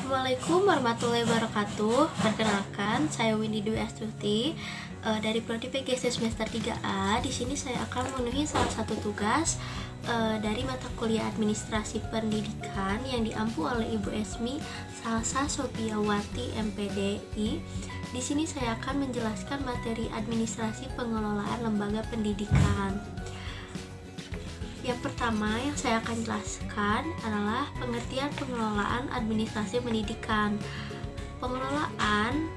Assalamualaikum warahmatullahi wabarakatuh. Perkenalkan, saya Windy Dwi Astuti dari Prodi PGC semester 3A. Di sini saya akan memenuhi salah satu tugas dari mata kuliah Administrasi Pendidikan yang diampu oleh Ibu Esmi Salsa Sopiawati MPDI. Di sini saya akan menjelaskan materi administrasi pengelolaan lembaga pendidikan. Yang pertama yang saya akan jelaskan adalah pengertian pengelolaan administrasi pendidikan. Pengelolaan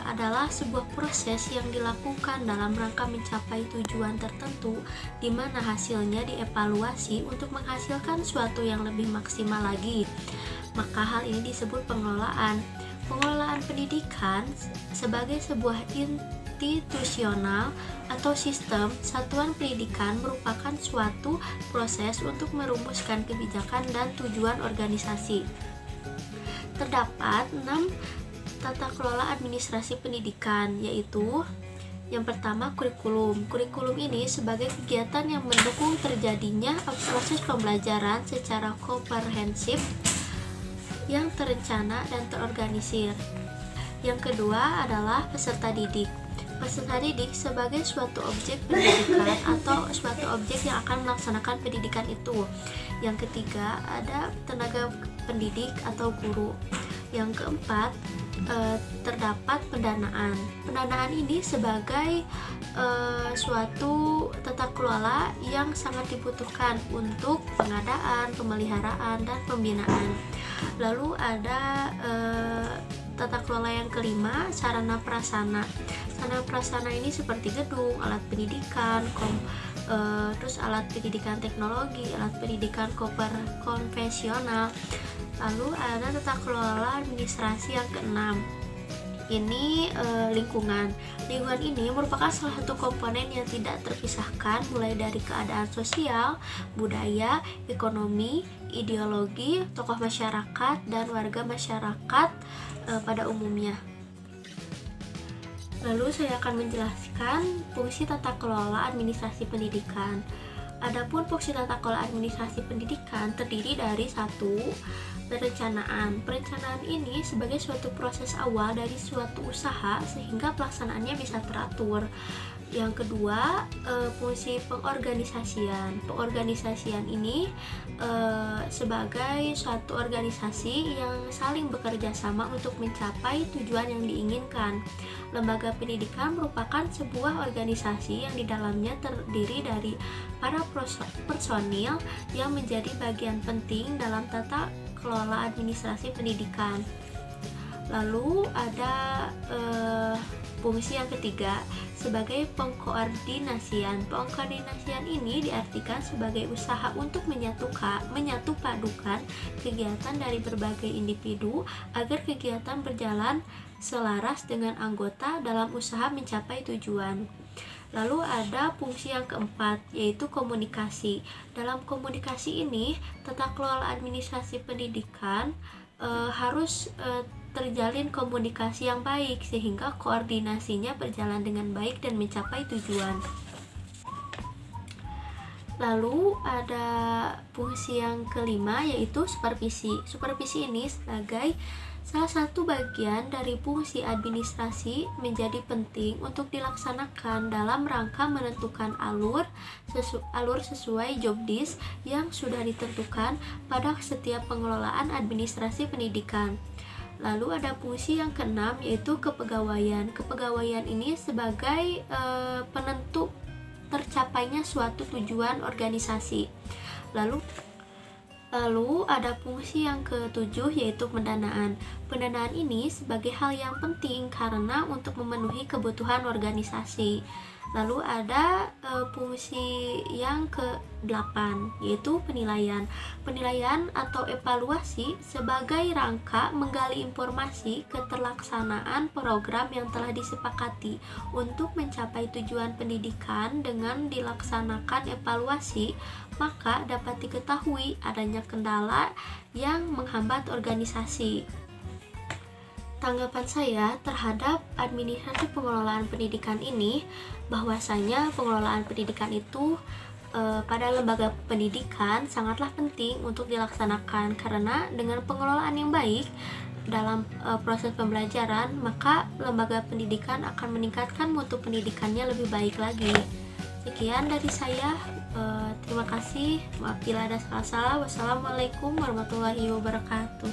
adalah sebuah proses yang dilakukan dalam rangka mencapai tujuan tertentu, di mana hasilnya dievaluasi untuk menghasilkan suatu yang lebih maksimal lagi. Maka hal ini disebut pengelolaan. Pengelolaan pendidikan sebagai sebuah institusional atau sistem satuan pendidikan merupakan suatu proses untuk merumuskan kebijakan dan tujuan organisasi. Terdapat 6 tata kelola administrasi pendidikan, yaitu yang pertama kurikulum. Kurikulum ini sebagai kegiatan yang mendukung terjadinya proses pembelajaran secara komprehensif yang terencana dan terorganisir. Yang kedua adalah peserta didik. Peserta didik sebagai suatu objek pendidikan atau suatu objek yang akan melaksanakan pendidikan itu. Yang ketiga ada tenaga pendidik atau guru. Yang keempat terdapat pendanaan. Pendanaan ini sebagai suatu tata kelola yang sangat dibutuhkan untuk pengadaan, pemeliharaan, dan pembinaan. Lalu ada tata kelola yang kelima, sarana prasarana. Sarana prasarana ini seperti gedung, alat pendidikan, terus alat pendidikan teknologi, alat pendidikan konvensional. Lalu ada tata kelola administrasi yang keenam. Ini lingkungan. Lingkungan ini merupakan salah satu komponen yang tidak terpisahkan, mulai dari keadaan sosial, budaya, ekonomi, ideologi, tokoh masyarakat, dan warga masyarakat pada umumnya. Lalu saya akan menjelaskan fungsi tata kelola administrasi pendidikan. Adapun fungsi tata kelola administrasi pendidikan terdiri dari satu, perencanaan. Perencanaan ini sebagai suatu proses awal dari suatu usaha sehingga pelaksanaannya bisa teratur. Yang kedua, fungsi pengorganisasian. Pengorganisasian ini sebagai suatu organisasi yang saling bekerja sama untuk mencapai tujuan yang diinginkan. Lembaga pendidikan merupakan sebuah organisasi yang di dalamnya terdiri dari para personil yang menjadi bagian penting dalam tata kelola administrasi pendidikan. Lalu ada fungsi yang ketiga sebagai pengkoordinasian. Pengkoordinasian ini diartikan sebagai usaha untuk menyatu padukan kegiatan dari berbagai individu agar kegiatan berjalan selaras dengan anggota dalam usaha mencapai tujuan. Lalu ada fungsi yang keempat, yaitu komunikasi. Dalam komunikasi ini, tata kelola administrasi pendidikan harus terjalin komunikasi yang baik sehingga koordinasinya berjalan dengan baik dan mencapai tujuan. Lalu ada fungsi yang kelima, yaitu supervisi. Supervisi ini sebagai salah satu bagian dari fungsi administrasi menjadi penting untuk dilaksanakan dalam rangka menentukan alur sesuai job desk yang sudah ditentukan pada setiap pengelolaan administrasi pendidikan. Lalu ada fungsi yang keenam, yaitu kepegawaian. Kepegawaian ini sebagai penentu tercapainya suatu tujuan organisasi. Lalu ada fungsi yang ketujuh, yaitu pendanaan. Pendanaan ini sebagai hal yang penting karena untuk memenuhi kebutuhan organisasi. Lalu ada fungsi yang ke-8, yaitu penilaian. Penilaian atau evaluasi sebagai rangka menggali informasi keterlaksanaan program yang telah disepakati. Untuk mencapai tujuan pendidikan dengan dilaksanakan evaluasi, maka dapat diketahui adanya kendala yang menghambat organisasi. Tanggapan saya terhadap administrasi pengelolaan pendidikan ini, bahwasanya pengelolaan pendidikan itu pada lembaga pendidikan sangatlah penting untuk dilaksanakan, karena dengan pengelolaan yang baik dalam proses pembelajaran, maka lembaga pendidikan akan meningkatkan mutu pendidikannya lebih baik lagi. Sekian dari saya. Terima kasih. Maaf bila ada salah-salah. Wassalamualaikum warahmatullahi wabarakatuh.